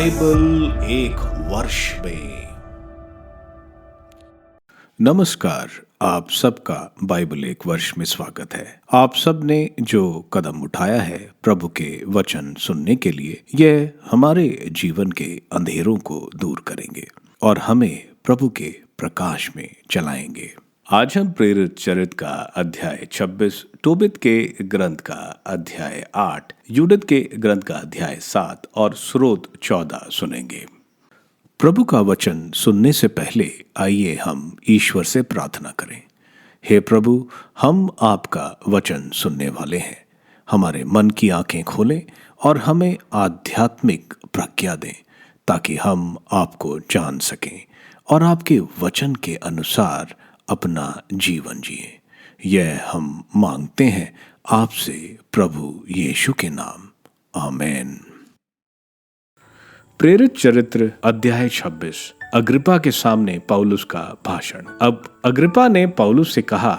Bible एक वर्ष में। नमस्कार, आप सबका बाइबल एक वर्ष में स्वागत है। आप सब ने जो कदम उठाया है प्रभु के वचन सुनने के लिए, यह हमारे जीवन के अंधेरों को दूर करेंगे और हमें प्रभु के प्रकाश में चलाएंगे। आज हम प्रेरित चरित्र का अध्याय 26, तोबित के ग्रंथ का अध्याय 8, यूदत के ग्रंथ का अध्याय 7 और स्रोत 14 सुनेंगे। प्रभु का वचन सुनने से पहले आइए हम ईश्वर से प्रार्थना करें। हे प्रभु, हम आपका वचन सुनने वाले हैं। हमारे मन की आंखें खोलें और हमें आध्यात्मिक प्रज्ञा दें ताकि हम आपको जान सकें और आपके वचन के अनुसार अपना जीवन जिए। यह हम मांगते हैं आपसे प्रभु यीशु के नाम, आमीन। प्रेरित चरित्र अध्याय 26। अग्रिप्पा के सामने पौलुस का भाषण। अब अग्रिप्पा ने पौलुस से कहा,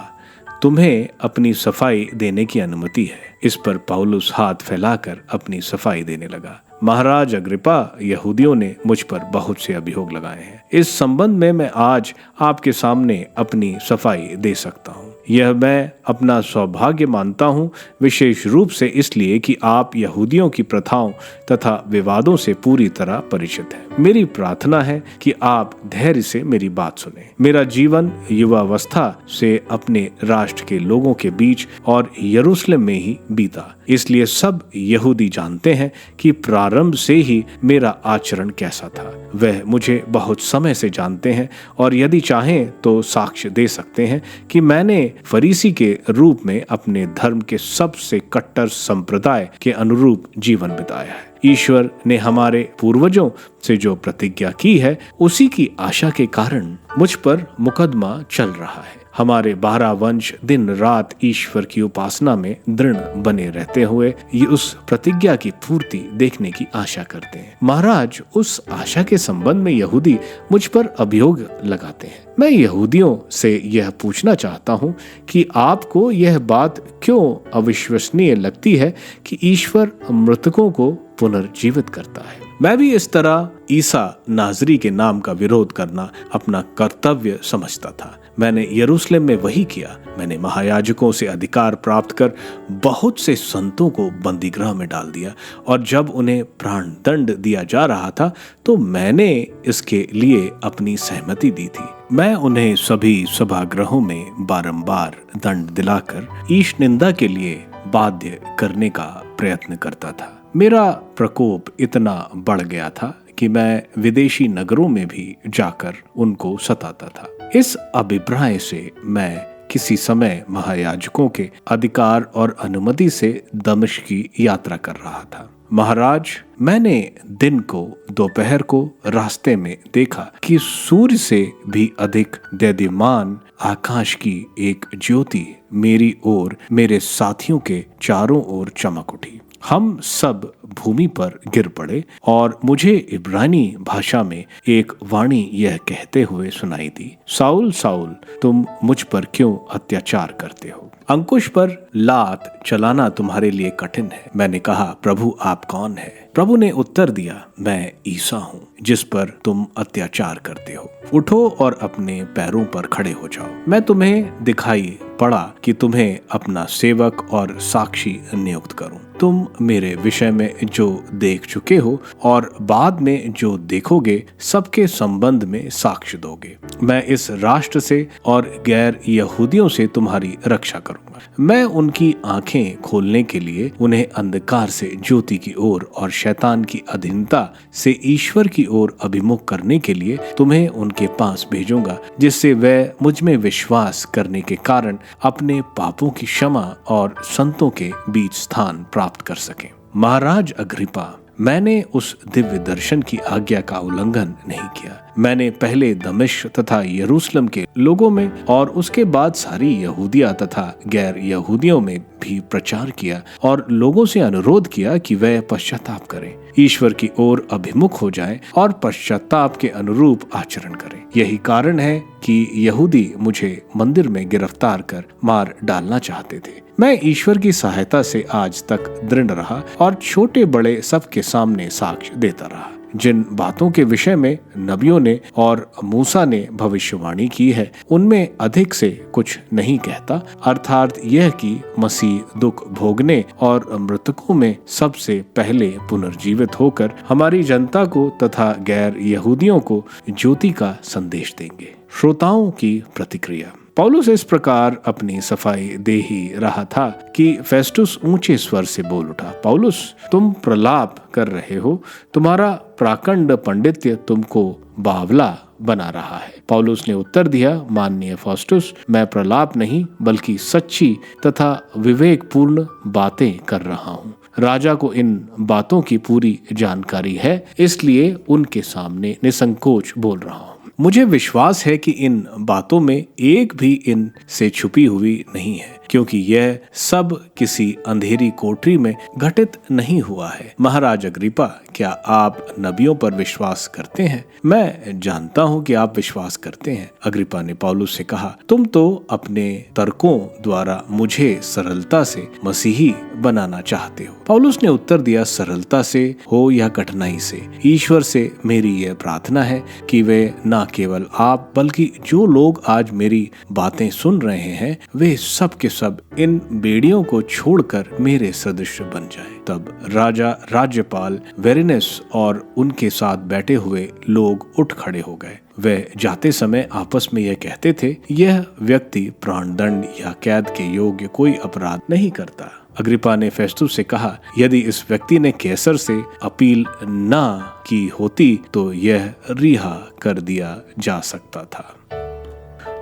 तुम्हें अपनी सफाई देने की अनुमति है। इस पर पौलुस हाथ फैलाकर अपनी सफाई देने लगा। महाराज अग्रिप्पा, यहूदियों ने मुझ पर बहुत से अभियोग लगाए हैं। इस संबंध में मैं आज आपके सामने अपनी सफाई दे सकता हूँ। यह मैं अपना सौभाग्य मानता हूँ, विशेष रूप से इसलिए कि आप यहूदियों की प्रथाओं तथा विवादों से पूरी तरह परिचित हैं। मेरी प्रार्थना है कि आप धैर्य से मेरी बात सुनें। मेरा जीवन युवावस्था से अपने राष्ट्र के लोगों के बीच और यरूशलेम में ही बीता, इसलिए सब यहूदी जानते हैं कि प्रारंभ से ही मेरा आचरण कैसा था। वह मुझे बहुत समय से जानते हैं और यदि चाहें तो साक्ष्य दे सकते हैं कि मैंने फरीसी के रूप में अपने धर्म के सबसे कट्टर संप्रदाय के अनुरूप जीवन बिताया है। ईश्वर ने हमारे पूर्वजों से जो प्रतिज्ञा की है, उसी की आशा के कारण मुझ पर मुकदमा चल रहा है। हमारे 12 वंश दिन रात ईश्वर की उपासना में दृढ़ बने रहते हुए उस प्रतिज्ञा की पूर्ति देखने की आशा करते हैं। महाराज, उस आशा के संबंध में यहूदी मुझ पर अभियोग लगाते हैं। मैं यहूदियों से यह पूछना चाहता हूँ कि आपको यह बात क्यों अविश्वसनीय लगती है कि ईश्वर मृतकों को पुनर्जीवित करता है। मैं भी इस तरह ईसा नाजरी के नाम का विरोध करना अपना कर्तव्य समझता था। मैंने यरूशलेम में वही किया। मैंने महायाजकों से अधिकार प्राप्त कर बहुत से संतों को बंदीगृह में डाल दिया और जब उन्हें प्राण दंड दिया जा रहा था तो मैंने इसके लिए अपनी सहमति दी थी। मैं उन्हें सभी सभागृहों में बारंबार दंड दिलाकर ईश निंदा के लिए बाध्य करने का प्रयत्न करता था। मेरा प्रकोप इतना बढ़ गया था कि मैं विदेशी नगरों में भी जाकर उनको सताता था। इस अभिप्राय से मैं किसी समय महायाजकों के अधिकार और अनुमति से दमिश्क की यात्रा कर रहा था। महाराज, मैंने दिन को दोपहर को रास्ते में देखा कि सूर्य से भी अधिक दैदीप्यमान आकाश की एक ज्योति मेरी ओर मेरे साथियों के चारों ओर चमक उठी। हम सब भूमि पर गिर पड़े और मुझे इब्रानी भाषा में एक वाणी यह कहते हुए सुनाई दी, साउल साउल, तुम मुझ पर क्यों अत्याचार करते हो? अंकुश पर लात चलाना तुम्हारे लिए कठिन है। मैंने कहा, प्रभु आप कौन है? प्रभु ने उत्तर दिया, मैं ईसा हूँ जिस पर तुम अत्याचार करते हो। उठो और अपने पैरों पर खड़े हो जाओ। मैं तुम्हें दिखाई पड़ा कि तुम्हें अपना सेवक और साक्षी नियुक्त करूं। तुम मेरे विषय में जो देख चुके हो और बाद में जो देखोगे, सबके संबंध में साक्ष्य दोगे। मैं इस राष्ट्र से और गैर यहूदियों से तुम्हारी रक्षा करूंगा। मैं उनकी आंखें खोलने के लिए उन्हें अंधकार से ज्योति की ओर और शैतान की अधीनता से ईश्वर की ओर अभिमुख करने के लिए तुम्हें उनके पास भेजूंगा, जिससे वे मुझ में विश्वास करने के कारण अपने पापों की क्षमा और संतों के बीच स्थान प्राप्त कर सकें। महाराज अग्रिप्पा, मैंने उस दिव्य दर्शन की आज्ञा का उल्लंघन नहीं किया। मैंने पहले दमिश्क तथा यरूशलेम के लोगों में और उसके बाद सारी यहूदिया तथा गैर यहूदियों में भी प्रचार किया और लोगों से अनुरोध किया कि वे पश्चाताप करें, ईश्वर की ओर अभिमुख हो जाएं और पश्चाताप के अनुरूप आचरण करें। यही कारण है कि यहूदी मुझे मंदिर में गिरफ्तार कर मार डालना चाहते थे। मैं ईश्वर की सहायता से आज तक दृढ़ रहा और छोटे बड़े सबके सामने साक्ष्य देता रहा। जिन बातों के विषय में नबियों ने और मूसा ने भविष्यवाणी की है उनमें अधिक से कुछ नहीं कहता, अर्थात यह कि मसीह दुख भोगने और मृतकों में सबसे पहले पुनर्जीवित होकर हमारी जनता को तथा गैर यहूदियों को ज्योति का संदेश देंगे। श्रोताओं की प्रतिक्रिया। पौलुस इस प्रकार अपनी सफाई दे ही रहा था कि फेस्टुस ऊंचे स्वर से बोल उठा, पौलुस, तुम प्रलाप कर रहे हो, तुम्हारा प्राकंड पंडित्य तुमको बावला बना रहा है। पौलुस ने उत्तर दिया, माननीय फेस्टुस, मैं प्रलाप नहीं बल्कि सच्ची तथा विवेकपूर्ण बातें कर रहा हूँ। राजा को इन बातों की पूरी जानकारी है, इसलिए उनके सामने निसंकोच बोल रहा हूँ। मुझे विश्वास है कि इन बातों में एक भी इन से छुपी हुई नहीं है, क्योंकि यह सब किसी अंधेरी कोठरी में घटित नहीं हुआ है। महाराज अग्रिपा, क्या आप नबियों पर विश्वास करते हैं? मैं जानता हूं कि आप विश्वास करते हैं। अग्रिपा ने पौलुस से कहा, तुम तो अपने तर्कों द्वारा मुझे सरलता से मसीही बनाना चाहते हो। पौलुस ने उत्तर दिया, सरलता से हो या कठिनाई से, ईश्वर से मेरी यह प्रार्थना है कि वे न केवल आप बल्कि जो लोग आज मेरी बातें सुन रहे हैं वे सब के सब इन बेड़ियों को छोड़कर मेरे सदृश बन जाएं। तब राजा, राज्यपाल वेरिनस और उनके साथ बैठे हुए लोग उठ खड़े हो गए। वे जाते समय आपस में यह कहते थे, यह व्यक्ति प्राणदंड या कैद के योग्य कोई अपराध नहीं करता। अग्रिपा ने फेस्तुस से कहा, यदि इस व्यक्ति ने कैसर से अपील न की होती तो यह रिहा कर दिया जा सकता था।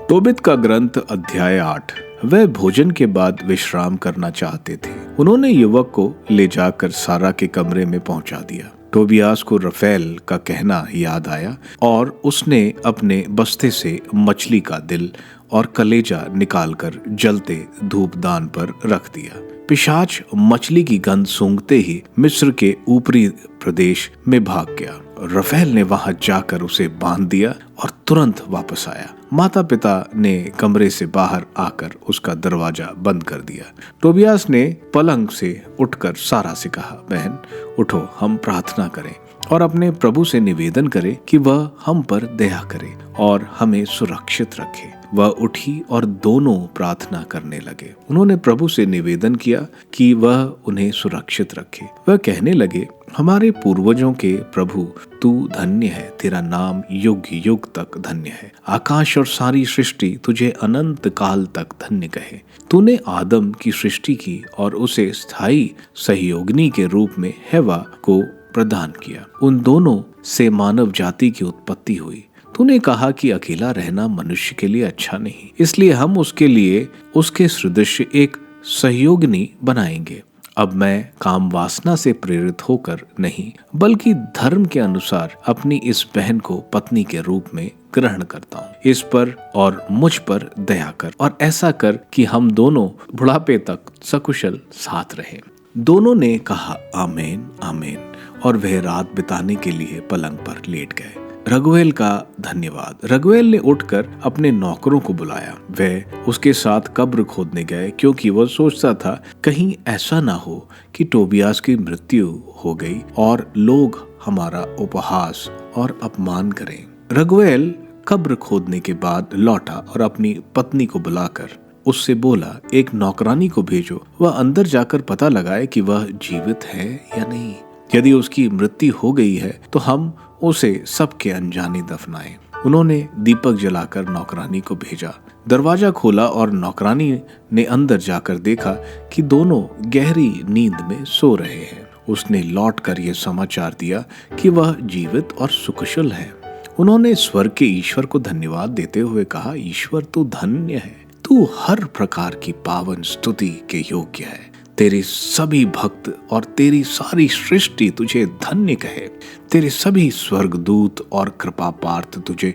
तोबित का ग्रंथ अध्याय 8। वह भोजन के बाद विश्राम करना चाहते थे। उन्होंने युवक को ले जाकर सारा के कमरे में पहुंचा दिया। टोबियास को रफेल का कहना याद आया और उसने अपने बस्ते से मछली का दिल और कलेजा निकालकर जलते धूपदान पर रख दिया। पिशाच मछली की गंध सूंघते ही मिस्र के ऊपरी प्रदेश में भाग गया। रफेल ने वहां जाकर उसे बांध दिया और तुरंत वापस आया। माता पिता ने कमरे से बाहर आकर उसका दरवाजा बंद कर दिया। टोबियास ने पलंग से उठकर सारा से कहा, बहन उठो, हम प्रार्थना करें और अपने प्रभु से निवेदन करें कि वह हम पर दया करे और हमें सुरक्षित रखे। वह उठी और दोनों प्रार्थना करने लगे। उन्होंने प्रभु से निवेदन किया कि वह उन्हें सुरक्षित रखे। वह कहने लगे, हमारे पूर्वजों के प्रभु, तू धन्य है, तेरा नाम युग युग तक धन्य है। आकाश और सारी सृष्टि तुझे अनंत काल तक धन्य कहे। तूने आदम की सृष्टि की और उसे स्थायी सहयोगिनी के रूप में हेवा को प्रदान किया। उन दोनों से मानव जाति की उत्पत्ति हुई। तूने कहा कि अकेला रहना मनुष्य के लिए अच्छा नहीं, इसलिए हम उसके लिए उसके सदृश एक सहयोगिनी बनाएंगे। अब मैं काम वासना से प्रेरित होकर नहीं बल्कि धर्म के अनुसार अपनी इस बहन को पत्नी के रूप में ग्रहण करता हूँ। इस पर और मुझ पर दया कर और ऐसा कर कि हम दोनों बुढ़ापे तक सकुशल साथ रहें। दोनों ने कहा, आमीन आमीन, और वह रात बिताने के लिए पलंग पर लेट गए। रघुवेल का धन्यवाद। रघुवेल ने उठकर अपने नौकरों को बुलाया। वे उसके साथ कब्र खोदने गए, क्योंकि वह सोचता था कहीं ऐसा ना हो कि टोबियास की मृत्यु हो गई और लोग हमारा उपहास और अपमान करें। रघुवेल कब्र खोदने के बाद लौटा और अपनी पत्नी को बुलाकर उससे बोला, एक नौकरानी को भेजो, वह अंदर जाकर पता लगाए कि वह जीवित है या नहीं। यदि उसकी मृत्यु हो गई है तो हम उसे सबके अनजाने दफनाएं। उन्होंने दीपक जलाकर नौकरानी को भेजा। दरवाजा खोला और नौकरानी ने अंदर जाकर देखा कि दोनों गहरी नींद में सो रहे हैं। उसने लौटकर यह समाचार दिया कि वह जीवित और सुकुशल है। उन्होंने स्वर्ग के ईश्वर को धन्यवाद देते हुए कहा, ईश्वर तू धन्य है, तू हर प्रकार की पावन स्तुति के योग्य है। तेरे सभी भक्त और तेरी सारी सृष्टि तुझे धन्य कहे। तेरे सभी स्वर्गदूत और कृपा पार्थ तुझे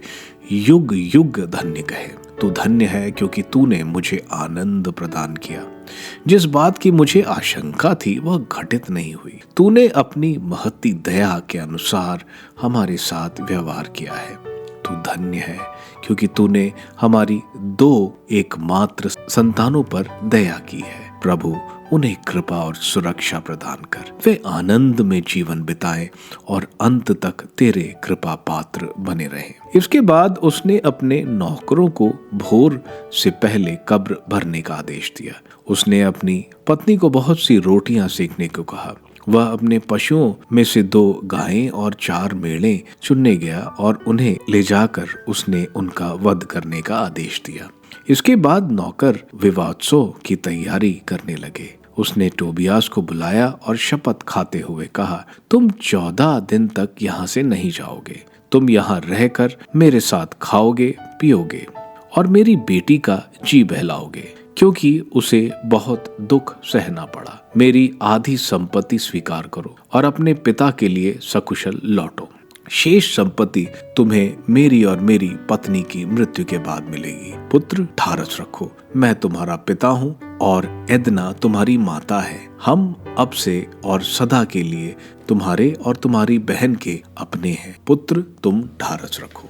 युग युग धन्य कहे। तू धन्य है क्योंकि तूने मुझे आनंद प्रदान किया। जिस बात की मुझे आशंका थी वह घटित नहीं हुई। तूने अपनी महती दया के अनुसार हमारे साथ व्यवहार किया है। तू धन्य है क्योंकि तूने हमारी 2 एकमात्र संतानों पर दया की है। प्रभु, उन्हें कृपा और सुरक्षा प्रदान कर। वे आनंद में जीवन बिताएं और अंत तक तेरे कृपा पात्र बने रहें। इसके बाद उसने अपने नौकरों को भोर से पहले कब्र भरने का आदेश दिया। उसने अपनी पत्नी को बहुत सी रोटियां सेकने को कहा। वह अपने पशुओं में से 2 गायें और 4 मेढ़े चुनने गया और उन्हें ले जाकर उसने उनका वध करने का आदेश दिया। इसके बाद नौकर विवाहोत्सव की तैयारी करने लगे। उसने टोबियास को बुलाया और शपथ खाते हुए कहा, तुम 14 दिन तक यहाँ से नहीं जाओगे। तुम यहाँ रहकर मेरे साथ खाओगे, पियोगे और मेरी बेटी का जी बहलाओगे, क्योंकि उसे बहुत दुख सहना पड़ा। मेरी आधी संपत्ति स्वीकार करो और अपने पिता के लिए सकुशल लौटो। शेष संपत्ति तुम्हें मेरी और मेरी पत्नी की मृत्यु के बाद मिलेगी। पुत्र, ढारस रखो, मैं तुम्हारा पिता हूँ और एदना तुम्हारी माता है। हम अब से और सदा के लिए तुम्हारे और तुम्हारी बहन के अपने हैं। पुत्र, तुम ढारस रखो।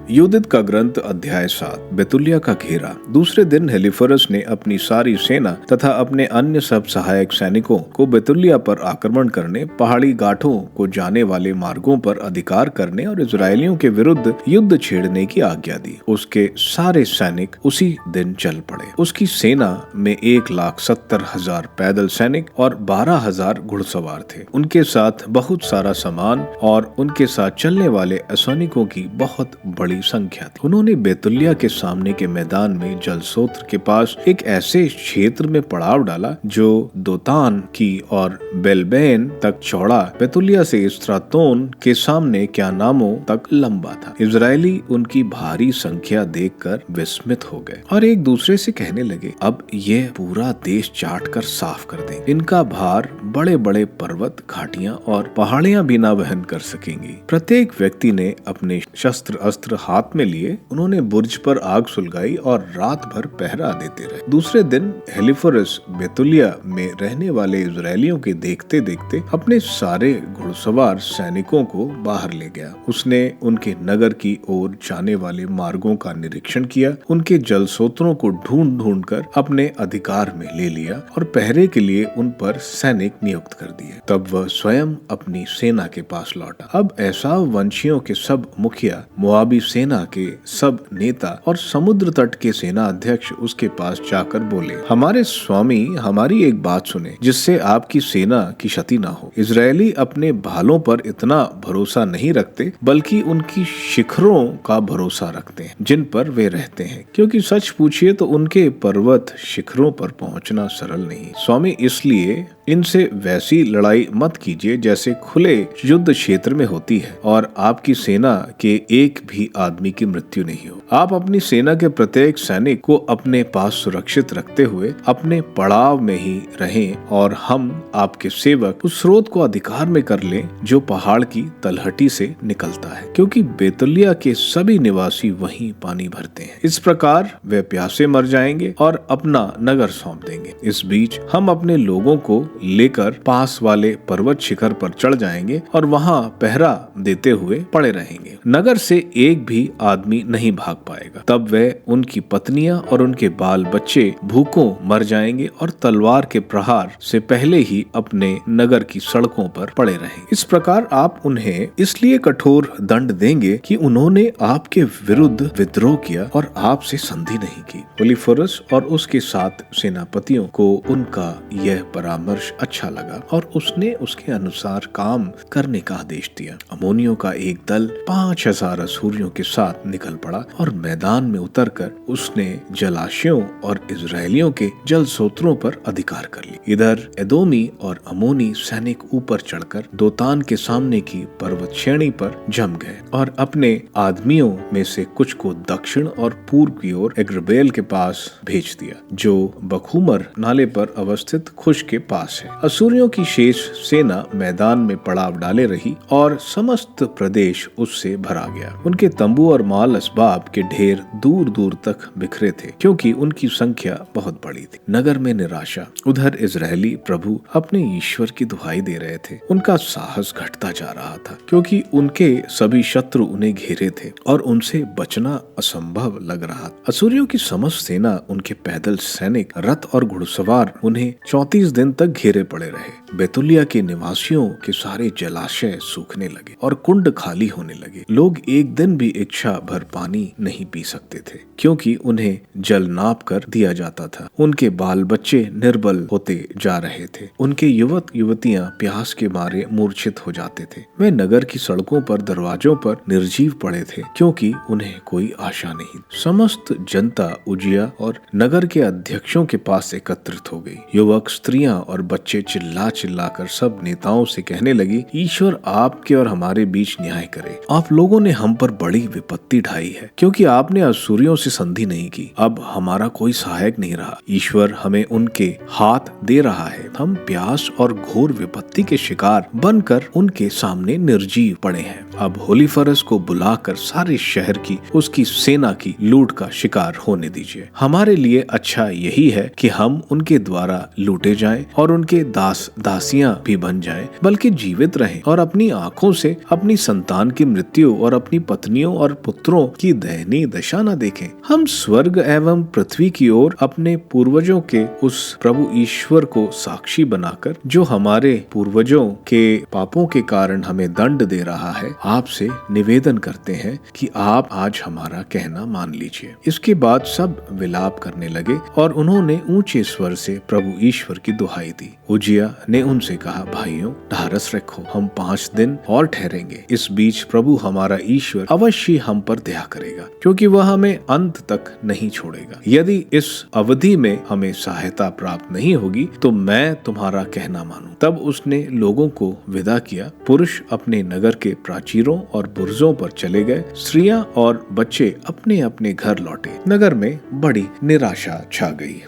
यूदित का ग्रंथ अध्याय 7। बेतुलिया का घेरा। दूसरे दिन हेलीफोरस ने अपनी सारी सेना तथा अपने अन्य सब सहायक सैनिकों को बेतुलिया पर आक्रमण करने, पहाड़ी गाठों को जाने वाले मार्गों पर अधिकार करने और इजरायलियों के विरुद्ध युद्ध छेड़ने की आज्ञा दी। उसके सारे सैनिक उसी दिन चल पड़े। उसकी सेना में 1,70,000 पैदल सैनिक और 12,000 घुड़सवार थे। उनके साथ बहुत सारा सामान और उनके साथ चलने वाले असैनिकों की बहुत बड़ी संख्या थी। उन्होंने बेतुलिया के सामने के मैदान में जलस्रोत के पास एक ऐसे क्षेत्र में पड़ाव डाला जो दोतान की और बेलबेन तक चौड़ा, बेतुलिया से इस्त्रातोन के सामने क्यानामो तक लंबा था। इजरायली उनकी भारी संख्या देखकर विस्मित हो गए और एक दूसरे से कहने लगे, अब ये पूरा देश चाट कर साफ कर दें। इनका भार बड़े बड़े पर्वत, घाटियां और पहाड़ियां भी ना वहन कर सकेंगी। प्रत्येक व्यक्ति ने अपने शस्त्र अस्त्र हाथ में लिए उन्होंने बुर्ज पर आग सुलगाई और रात भर पहरा देते रहे। दूसरे दिन हेलीफोरस बेतुलिया में रहने वाले इजरायलियों के देखते देखते अपने सारे घुड़सवार सैनिकों को बाहर ले गया। उसने उनके नगर की ओर जाने वाले मार्गों का निरीक्षण किया, उनके जलस्रोतों को ढूंढ ढूंढ कर अपने अधिकार में ले लिया और पहरे के लिए उन पर सैनिक नियुक्त कर दिए। तब वह स्वयं अपनी सेना के पास लौटा। अब एसाव वंशियों के सब मुखिया, मोआबी सेना के सब नेता और समुद्र तट के सेना अध्यक्ष उसके पास जाकर बोले, हमारे स्वामी, हमारी एक बात सुने जिससे आपकी सेना की क्षति ना हो। इजरायली अपने भालों पर इतना भरोसा नहीं रखते, बल्कि उनकी शिखरों का भरोसा रखते हैं जिन पर वे रहते हैं, क्योंकि सच पूछिए तो उनके पर्वत शिखरों पर पहुंचना सरल नहीं। स्वामी, इसलिए इनसे वैसी लड़ाई मत कीजिए जैसे खुले युद्ध क्षेत्र में होती है और आपकी सेना के एक भी आदमी की मृत्यु नहीं हो। आप अपनी सेना के प्रत्येक सैनिक को अपने पास सुरक्षित रखते हुए अपने पड़ाव में ही रहें और हम आपके सेवक उस स्रोत को अधिकार में कर लें जो पहाड़ की तलहटी से निकलता है, क्योंकि बेतुलिया के सभी निवासी वहीं पानी भरते हैं। इस प्रकार वे प्यासे मर जाएंगे और अपना नगर सौंप देंगे। इस बीच हम अपने लोगों को लेकर पास वाले पर्वत शिखर पर चढ़ जाएंगे और वहां पहरा देते हुए पड़े रहेंगे। नगर से एक भी आदमी नहीं भाग पाएगा। तब वे, उनकी पत्नियां और उनके बाल बच्चे भूखों मर जाएंगे और तलवार के प्रहार से पहले ही अपने नगर की सड़कों पर पड़े रहेंगे। इस प्रकार आप उन्हें इसलिए कठोर दंड देंगे कि उन्होंने आपके विरुद्ध विद्रोह किया और आपसे संधि नहीं की। हेलीफोरस और उसके साथ सेनापतियों को उनका यह परामर्श अच्छा लगा और उसने उसके अनुसार काम करने का आदेश दिया। अमोनियों का एक दल 5,000 असूरियों के साथ निकल पड़ा और मैदान में उतरकर उसने जलाशयों और इजरायलियों के जल स्रोतों पर अधिकार कर लिया। इधर एदोमी और अमोनी सैनिक ऊपर चढ़कर दोतान के सामने की पर्वत श्रेणी पर जम गए और अपने आदमियों में से कुछ को दक्षिण और पूर्व की ओर एग्रबेल के पास भेज दिया, जो बखूमर नाले पर अवस्थित खुश के पास पास है। असूरियों की शेष सेना मैदान में पड़ाव डाले रही और समस्त प्रदेश उससे भरा गया। उनके तंबू और माल असबाब के ढेर दूर दूर तक बिखरे थे, क्योंकि उनकी संख्या बहुत बड़ी थी। नगर में निराशा। उधर इजरायली प्रभु अपने ईश्वर की दुहाई दे रहे थे। उनका साहस घटता जा रहा था, क्योंकि उनके सभी शत्रु उन्हें घेरे थे और उनसे बचना असंभव लग रहा था। असूरियों की समस्त सेना, उनके पैदल सैनिक, रथ और घुड़सवार उन्हें 34 दिन तक घेरे पड़े रहे। बेतुलिया के निवासियों के सारे जलाशय सूखने लगे और कुंड खाली होने लगे। लोग एक दिन भी इच्छा भर पानी नहीं पी सकते थे, क्योंकि उन्हें जल नाप कर दिया जाता था। उनके बाल बच्चे निर्बल होते जा रहे थे। उनके युवक युवतियां प्यास के मारे मूर्छित हो जाते थे। वे नगर की सड़कों पर, दरवाजों पर निर्जीव पड़े थे, क्योंकि उन्हें कोई आशा नहीं। समस्त जनता उजिया और नगर के अध्यक्षों के पास एकत्रित हो गई। युवक, स्त्रियां और बच्चे चिल्ला चिल्लाकर सब नेताओं से कहने लगे, ईश्वर आपके और हमारे बीच न्याय करे। आप लोगों ने हम पर बड़ी विपत्ति ढाई है, क्योंकि आपने असूरियों से संधि नहीं की। अब हमारा कोई सहायक नहीं रहा। ईश्वर हमें उनके हाथ दे रहा है। हम प्यास और घोर विपत्ति के शिकार बनकर उनके सामने निर्जीव पड़े हैं। अब होली फरस को बुलाकर सारे शहर की, उसकी सेना की लूट का शिकार होने दीजिए। हमारे लिए अच्छा यही है कि हम उनके द्वारा लूटे जाएं और उनके दास दासियां भी बन जाएं, बल्कि जीवित रहें और अपनी आंखों से अपनी संतान की मृत्यु और अपनी पत्नियों और पुत्रों की दयनीय दशा न देखें। हम स्वर्ग एवं पृथ्वी की ओर अपने पूर्वजों के उस प्रभु ईश्वर को साक्षी बनाकर, जो हमारे पूर्वजों के पापों के कारण हमें दंड दे रहा है, आपसे निवेदन करते हैं कि आप आज हमारा कहना मान लीजिए। इसके बाद सब विलाप करने लगे और उन्होंने ऊंचे स्वर से प्रभु ईश्वर की दुहाई दी। उजिया ने उनसे कहा, भाइयों ढारस रखो, हम 5 दिन और ठहरेंगे। इस बीच प्रभु हमारा ईश्वर अवश्य हम पर दया करेगा, क्योंकि वह हमें अंत तक नहीं छोड़ेगा। यदि इस अवधि में हमें सहायता प्राप्त नहीं होगी तो मैं तुम्हारा कहना मानूं। तब उसने लोगों को विदा किया। पुरुष अपने नगर के प्राचीरों और बुर्जों पर चले गए। स्त्रियां और बच्चे अपने अपने घर लौटे। नगर में बड़ी निराशा छा गई।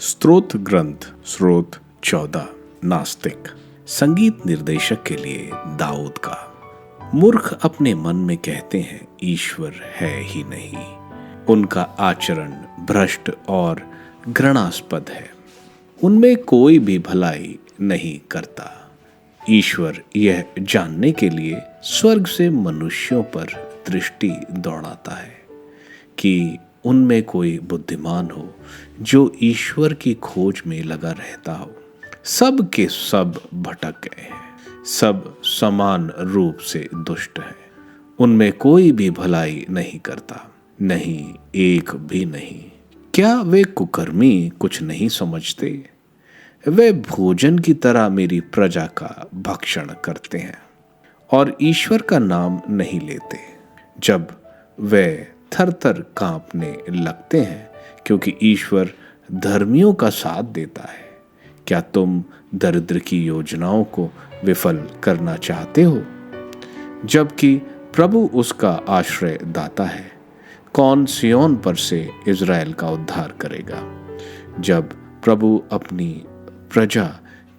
स्तोत्र ग्रंथ स्रोत 14। नास्तिक। संगीत निर्देशक के लिए दाऊद का। मूर्ख अपने मन में कहते हैं, ईश्वर है ही नहीं। उनका आचरण भ्रष्ट और घृणास्पद है। उनमें कोई भी भलाई नहीं करता। ईश्वर यह जानने के लिए स्वर्ग से मनुष्यों पर दृष्टि दौड़ाता है कि उनमें कोई बुद्धिमान हो जो ईश्वर की खोज में लगा रहता हो। सब के सब भटक गए हैं, सब समान रूप से दुष्ट हैं। उनमें कोई भी भलाई नहीं करता, नहीं एक भी नहीं। क्या वे कुकर्मी कुछ नहीं समझते? वे भोजन की तरह मेरी प्रजा का भक्षण करते हैं और ईश्वर का नाम नहीं लेते। जब वे थर थर कांपने लगते हैं, क्योंकि ईश्वर धर्मियों का साथ देता है। क्या तुम दरिद्र की योजनाओं को विफल करना चाहते हो, जबकि प्रभु उसका आश्रय दाता है? कौन सियोन पर से इज़राइल का उद्धार करेगा? जब प्रभु अपनी प्रजा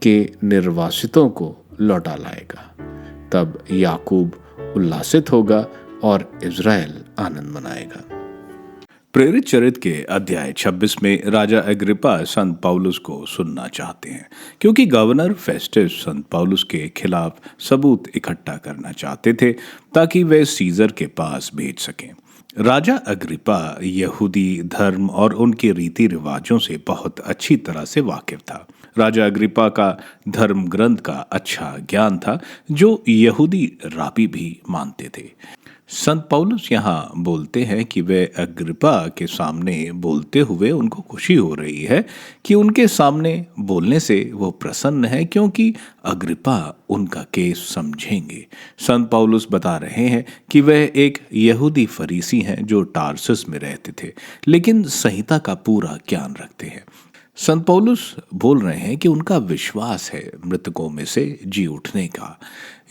के निर्वासितों को लौटा लाएगा, तब याकूब उल्लासित होगा और इज़राइल आनंद मनाएगा। प्रेरित चरित्र के अध्याय 26 में राजा अग्रिप्पा संत पौलुस को सुनना चाहते हैं, क्योंकि गवर्नर फेस्टस संत पौलुस के खिलाफ सबूत इकट्ठा करना चाहते थे ताकि वे सीजर के पास भेज सकें। राजा अग्रिप्पा यहूदी धर्म और उनके रीति रिवाजों से बहुत अच्छी तरह से वाकिफ था। राजा अग्रिप्पा का धर्म ग्रंथ का अच्छा ज्ञान था, जो यहूदी राबी भी मानते थे। संत पौलुस यहाँ बोलते हैं कि वे अग्रिप्पा के सामने बोलते हुए उनको खुशी हो रही है कि उनके सामने बोलने से वो प्रसन्न है, क्योंकि अग्रिप्पा उनका केस समझेंगे। संत पौलुस बता रहे हैं कि वह एक यहूदी फरीसी हैं जो टार्सस में रहते थे, लेकिन संहिता का पूरा ज्ञान रखते हैं। संत पौलुस बोल रहे हैं कि उनका विश्वास है मृतकों में से जी उठने का।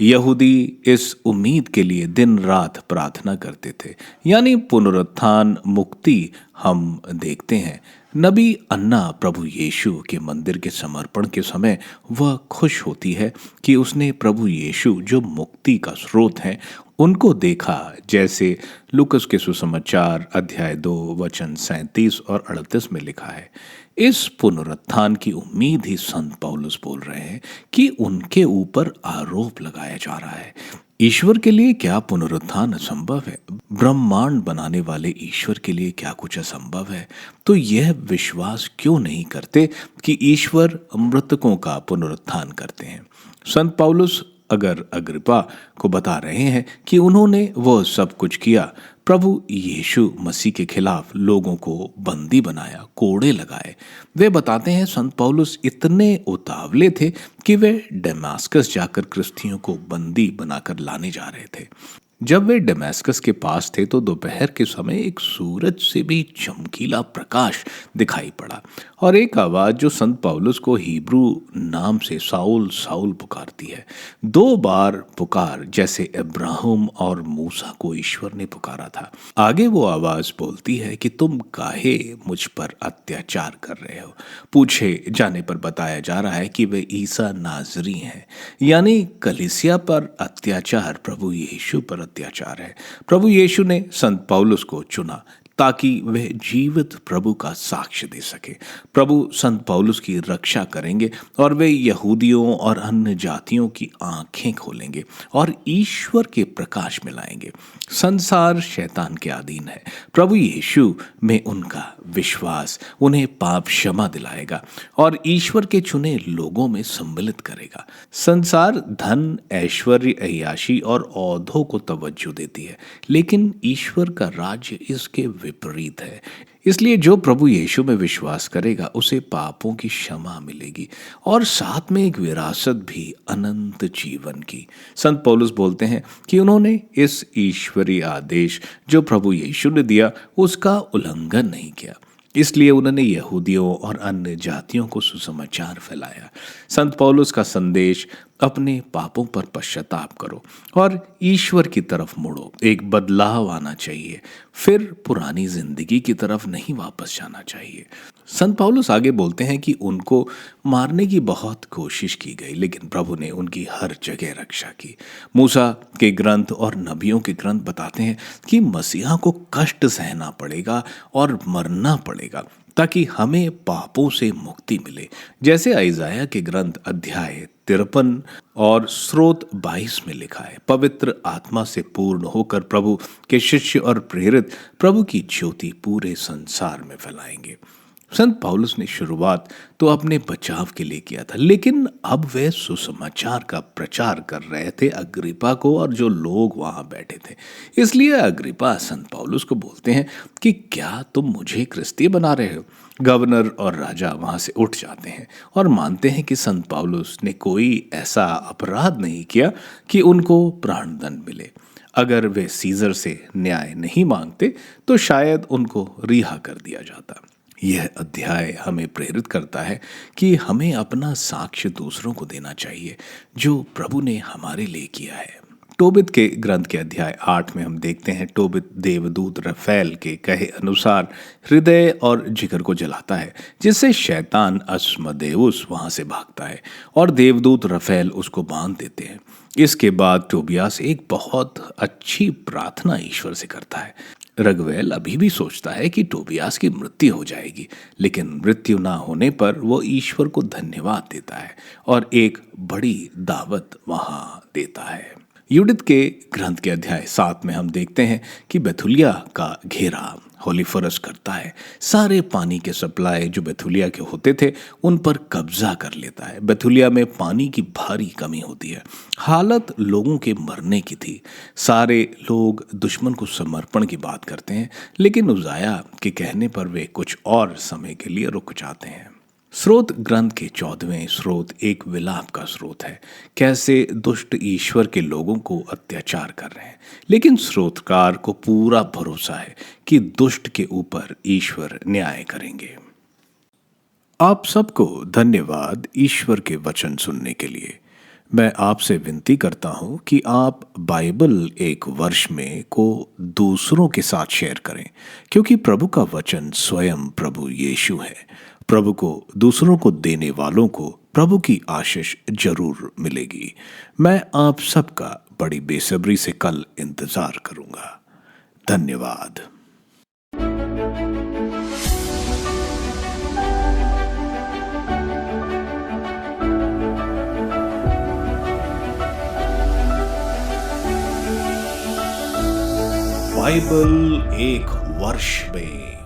यहूदी इस उम्मीद के लिए दिन रात प्रार्थना करते थे, यानी पुनरुत्थान मुक्ति हम देखते हैं। नबी अन्ना प्रभु यीशु के मंदिर के समर्पण के समय वह खुश होती है कि उसने प्रभु यीशु जो मुक्ति का स्रोत है उनको देखा, जैसे लूकस के सुसमाचार अध्याय 2 वचन 37 और 38 में लिखा है। इस पुनरुत्थान की उम्मीद ही संत पौलुस बोल रहे हैं कि उनके ऊपर आरोप लगाया जा रहा है। ईश्वर के लिए क्या पुनरुत्थान असंभव है? ब्रह्मांड बनाने वाले ईश्वर के लिए क्या कुछ असंभव है? तो यह विश्वास क्यों नहीं करते कि ईश्वर मृतकों का पुनरुत्थान करते हैं? संत पौलुस अगर अग्रिप्पा को बता रहे हैं कि उन्होंने वो सब कुछ किया, प्रभु यीशु मसीह के खिलाफ लोगों को बंदी बनाया, कोड़े लगाए, वे बताते हैं संत पौलुस इतने उतावले थे कि वे दमास्कस जाकर क्रिस्तियों को बंदी बनाकर लाने जा रहे थे। जब वे दमास्कस के पास थे तो दोपहर के समय एक सूरज से भी चमकीला प्रकाश दिखाई पड़ा और एक आवाज जो संत पौलुस को हिब्रू नाम से साउल साउल पुकारती है। 2 बार पुकार, जैसे इब्राहिम और मूसा को ईश्वर ने पुकारा था। आगे वो आवाज बोलती है कि तुम काहे मुझ पर अत्याचार कर रहे हो। पूछे जाने पर बताया जा रहा है कि वे ईसा नाजरी हैं, यानी कलीसिया पर अत्याचार प्रभु यीशु पर अत्याचार है। प्रभु यीशु ने संत पौलुस को चुना ताकि वह जीवित प्रभु का साक्ष्य दे सके। प्रभु संत पौलुस की रक्षा करेंगे और वे यहूदियों और अन्य जातियों की आंखें खोलेंगे और ईश्वर के प्रकाश में लाएंगे। संसार शैतान के अधीन है, प्रभु यीशु में उनका विश्वास उन्हें पाप क्षमा दिलाएगा और ईश्वर के चुने लोगों में सम्मिलित करेगा। संसार धन, ऐश्वर्य, अय्याशी और औधों को तवज्जो देती है, लेकिन ईश्वर का राज्य इसके विपरीत है। इसलिए जो प्रभु यीशु में विश्वास करेगा उसे पापों की क्षमा मिलेगी और साथ में एक विरासत भी, अनंत जीवन की। संत पौलुस बोलते हैं कि उन्होंने इस ईश्वरीय आदेश जो प्रभु यीशु ने दिया उसका उल्लंघन नहीं किया, इसलिए उन्होंने यहूदियों और अन्य जातियों को सुसमाचार फैलाया। संत पौलुस का संदेश, अपने पापों पर पश्चाताप करो और ईश्वर की तरफ मुड़ो। एक बदलाव आना चाहिए, फिर पुरानी जिंदगी की तरफ नहीं वापस जाना चाहिए। संत पौलुस आगे बोलते हैं कि उनको मारने की बहुत कोशिश की गई, लेकिन प्रभु ने उनकी हर जगह रक्षा की। मूसा के ग्रंथ और नबियों के ग्रंथ बताते हैं कि मसीहा को कष्ट सहना पड़ेगा और मरना पड़ेगा ताकि हमें पापों से मुक्ति मिले, जैसे यशायाह के ग्रंथ अध्याय 53 और स्रोत 22 में लिखा है। पवित्र आत्मा से पूर्ण होकर प्रभु के शिष्य और प्रेरित प्रभु की ज्योति पूरे संसार में फैलाएंगे। संत पौलुस ने शुरुआत तो अपने बचाव के लिए किया था, लेकिन अब वे सुसमाचार का प्रचार कर रहे थे अग्रिप्पा को और जो लोग वहां बैठे थे। इसलिए अग्रिप्पा संत पौलुस को बोलते हैं कि क्या तुम मुझे क्रिस्ती बना रहे हो? गवर्नर और राजा वहां से उठ जाते हैं और मानते हैं कि संत पौलुस ने कोई ऐसा अपराध नहीं किया कि उनको प्राणदंड मिले। अगर वे सीजर से न्याय नहीं मांगते तो शायद उनको रिहा कर दिया जाता। यह अध्याय हमें प्रेरित करता है कि हमें अपना साक्ष्य दूसरों को देना चाहिए जो प्रभु ने हमारे लिए किया है। टोबित के ग्रंथ के अध्याय 8 में हम देखते हैं, टोबित देवदूत रफेल के कहे अनुसार हृदय और जिगर को जलाता है, जिससे शैतान अस्मदेउस वहां से भागता है और देवदूत रफेल उसको बांध देते हैं। इसके बाद टोबियास एक बहुत अच्छी प्रार्थना ईश्वर से करता है। रगवेल अभी भी सोचता है कि टोबियास की मृत्यु हो जाएगी, लेकिन मृत्यु ना होने पर वो ईश्वर को धन्यवाद देता है और एक बड़ी दावत वहां देता है। यूडित के ग्रंथ के अध्याय 7 में हम देखते हैं कि बेथुलिया का घेरा होलीफरस करता है। सारे पानी के सप्लाई जो बेथुलिया के होते थे उन पर कब्जा कर लेता है। बेथुलिया में पानी की भारी कमी होती है। हालत लोगों के मरने की थी। सारे लोग दुश्मन को समर्पण की बात करते हैं, लेकिन उजाया के कहने पर वे कुछ और समय के लिए रुक जाते हैं। स्रोत ग्रंथ के 14वें स्रोत एक विलाप का स्रोत है, कैसे दुष्ट ईश्वर के लोगों को अत्याचार कर रहे हैं, लेकिन स्रोतकार को पूरा भरोसा है कि दुष्ट के ऊपर ईश्वर न्याय करेंगे। आप सबको धन्यवाद ईश्वर के वचन सुनने के लिए। मैं आपसे विनती करता हूं कि आप बाइबल एक वर्ष में को दूसरों के साथ शेयर करें, क्योंकि प्रभु का वचन स्वयं प्रभु यीशु है। प्रभु को दूसरों को देने वालों को प्रभु की आशीष जरूर मिलेगी। मैं आप सबका बड़ी बेसब्री से कल इंतजार करूंगा। धन्यवाद। बाइबल एक वर्ष में।